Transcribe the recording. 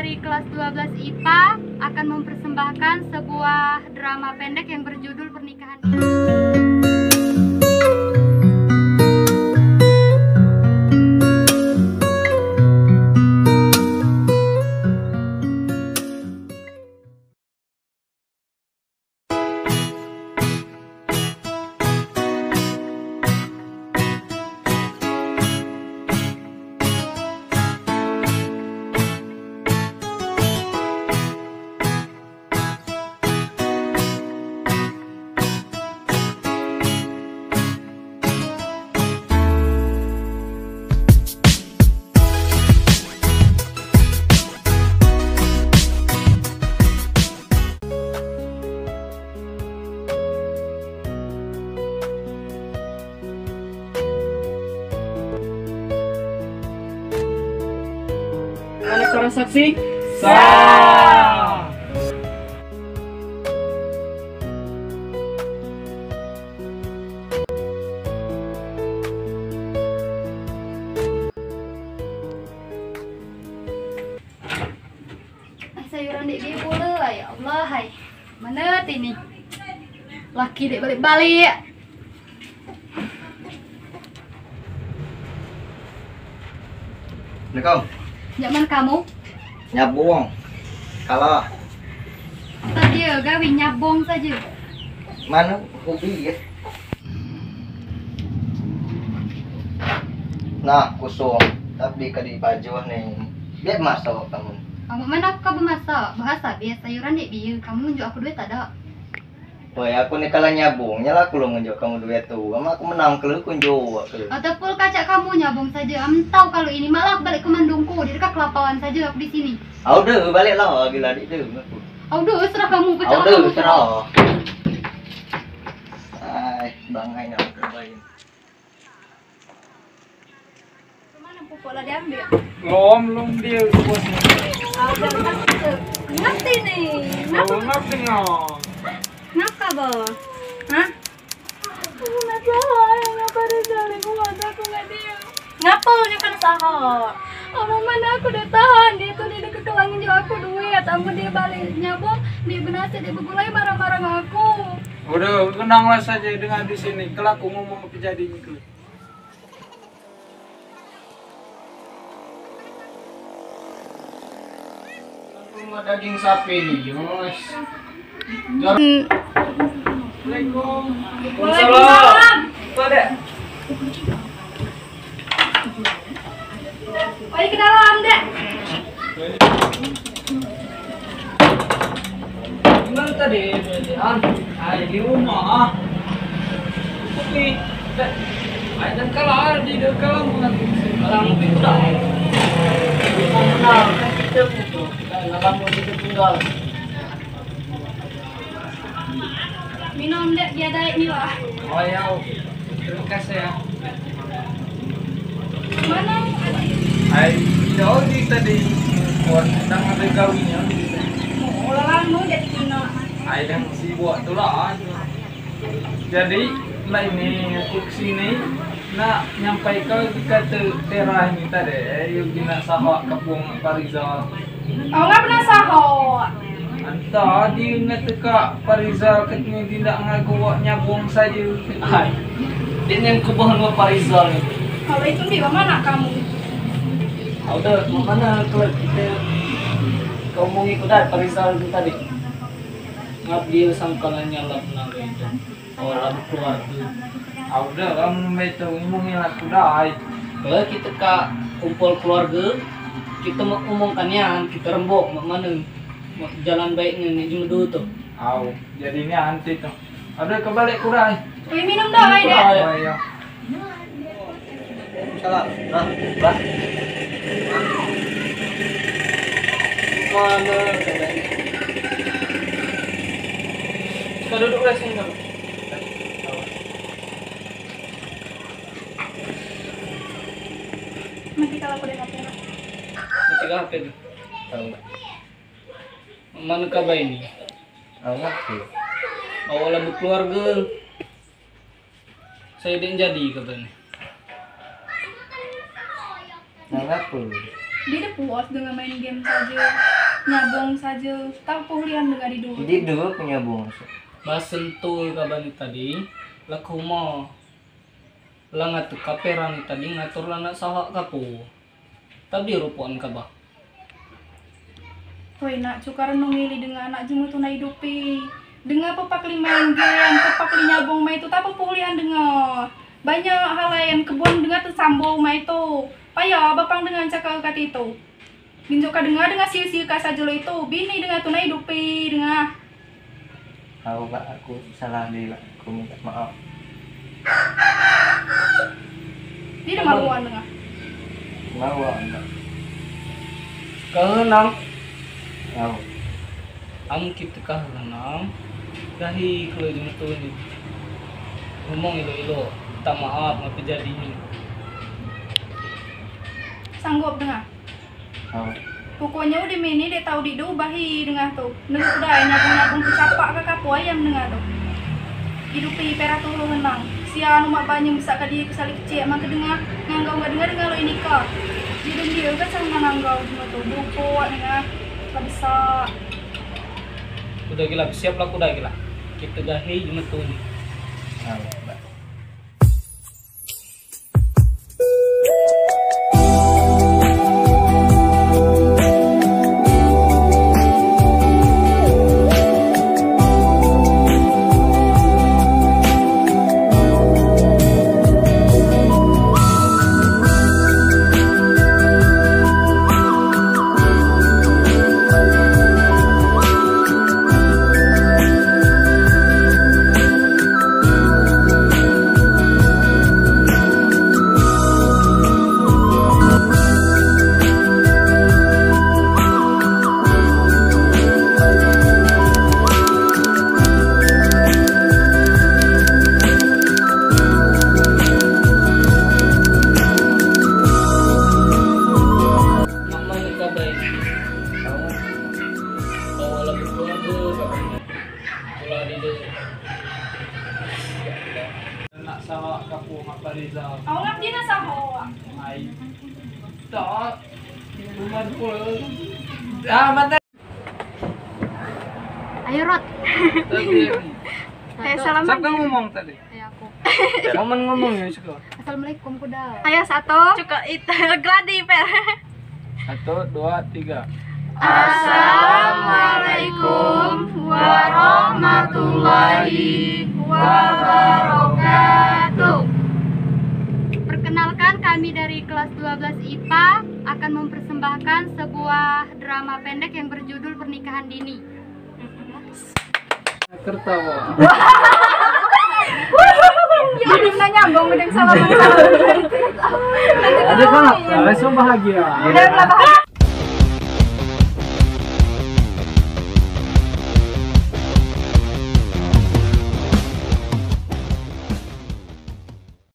dari kelas 12 IPA akan mempersembahkan sebuah drama pendek yang berjudul Pernikahan. Mana suara saksi? Sah. Sayuran dek dia pula, ya Allah, hai. Mana ini? Laki dek balik-balik. Assalamualaikum. Zaman kamu? Nyabung. Kalau Saja, gawin nyabong saja. mana hobi ya? Nah, kusung. Tapi kadi baju nih. Dia masuk kamu. Kamu mana kamu masak? Bahasa biasa sayuran dek dia. Kamu nunjuk aku duit tak ada. Boy, aku nih kalau nyabungnya lah aku lo ngunjuk kamu duit tuh. Kamu aku menang kalau kunjuk. Ataupun kaca kamu nyabong saja. Kamu tahu kalau ini malah balik ke Mandungku. Di dekat Kelapauan saja aku di sini. Udah balik lah gila di itu. Udah serah kamu kaca Udah kamu. serah. Ay, bangai nak terbaik. Kemana pupuk lah diambil? Belum dia bosnya. Udah ngerti nih. Belum ngerti nggak? Kenapa, Bo? Hah? Aku nggak salah, yang ngapa ada jalan aku nggak dia. Ngapa lu kan salah? Oh, mana aku udah tahan, dia tuh di dekat kelangin juga aku duit. Ampun dia balik nyabong, dia benasih, dia begulai marah-marah sama aku. Udah tenanglah saja dengan di sini. Kelak aku ngomong apa jadinya kelak. Rumah daging sapi nih, Yos. Assalamualaikum. Waalaikumsalam. Itu ada. Ayo ke dalam, Dek. Gimana tadi? Ada di rumah. Tapi, ada kalah di dekat orang pintar. Mau menang, kan kita butuh. Dalam mau kita tinggal. Minum, Dek, biar daik nih lah. Oh ya, terima kasih ya. Mana? Jauh di tadi buat sedang ada gawinya. Oh, lalang Dek Cina. Yang si buat tu lah. Jadi lah ini aku kesini nak nyampai ke kata daerah ini tadi. Yuk nak sahak kapung Parizal. Oh, nggak pernah sahur. Entah dia ngata Kak Parizal katanya tidak ngaku nyabung saja. Dia yang kebahan wa Parizal ni. Kalau itu di mana kamu? Udah, mana kalau kita kau mau ikut dah Parizal itu tadi. Ngap dia sangkalannya lah benar itu. Orang keluarga. Udah, kamu itu ngomongin aku dah. Kalau kita Kak kumpul keluarga, kita mau ngomongkannya, kita rembok mana jalan baiknya nih cuma dulu tuh. Jadi ini anti tuh. Ada kebalik kurang. Wih, minum dah, Dek. Ayo. Salah. Nah, bah. Mana? Kita duduk lah sini dulu. Nanti kalau aku udah lapar. Nanti HP tu. Tahu tak? Mana kabar ini? Ngerti. Awalnya berkeluarga. Saya tidak jadi katanya. Nggak ngaku. Dia udah puas dengan main game saja. nyabong saja. Tahu pulian dengan di dulu. Di dulu punya bung. Basentul ka ba ni tadi? Laku mo. Lang atu kapera ni tadi ngatur lana saha ka po. Tabi rupuan ka ba? Hoy nak cukar nungili dengan anak jumu tu na hidupi. Dengan pepakli main game, pepakli nyabong mai itu tapa pulian dengan. Banyak hal lain kebun dengan tersambung mai itu. Payah bapang dengan cakap kat itu. Binjok ka dengan siu-siu ka saja lo itu. Bini dengan tu na hidupi dengan. Tahu Pak, aku salah diri Pak. Aku minta maaf. Dia maluan dengan. Mau enggak? Kahenang Tahu. am kita kahenang. Dahi kalau di tu ni. Ngomong ilo-ilo. Minta maaf ngapi jadi ni. Sanggup dengan. Tahu. Pokoknya udah mini dia tahu diubahi dengan tuh. Nengok udah nyabung-nyabung kecapak ke kapu ayam dengan tuh. Hidupi pera tuh lo menang. Sia anu mak banyak bisa ka dia kesali kecil mak kedengar nganggau enggak dengar lo ini ka. Jadi dia kan sang nganggau cuma tuh buku dengan ka bisa. Udah gila siap lah udah gila. Kita dahi cuma tu ni. Tahu Pak. Nak sawa kapu mak Rizal. Aku ngap dia nasa hawa. Ai. Tak. Rumah pula. Ah, mata. Ayo Rod. Tadi. Salaman. Siapa ngomong tadi? Ayo aku. Momen ngomong ya suka. Assalamualaikum kuda. Ayo satu. Cukup itu gladi per. 1, 2, 3. Assalamualaikum warahmatullahi wabarakatuh. Perkenalkan kami dari kelas 12 IPA akan mempersembahkan sebuah drama pendek yang berjudul Pernikahan Dini. Tertawa. Jadi nyambung dengan salaman. Ada kan? Langsung bahagia. Udah bahagia.